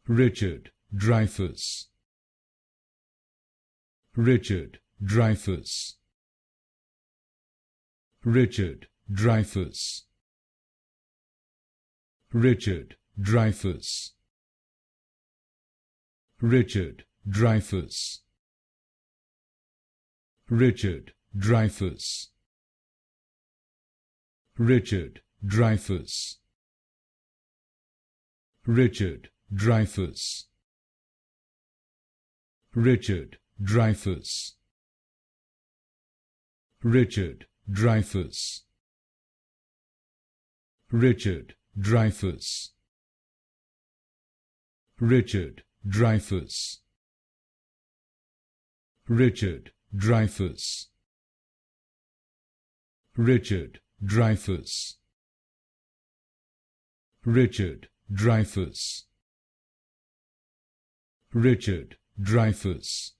Richard Dreyfuss. Richard Dreyfuss. Richard Dreyfuss. Richard Dreyfuss. Richard Dreyfuss. Richard Dreyfuss. Richard Dreyfuss. Richard Dreyfuss. Richard Dreyfuss. Richard Dreyfuss. Richard Dreyfuss. Richard Dreyfuss. Richard Dreyfuss. Richard Dreyfuss. Richard Dreyfuss. Richard Dreyfuss.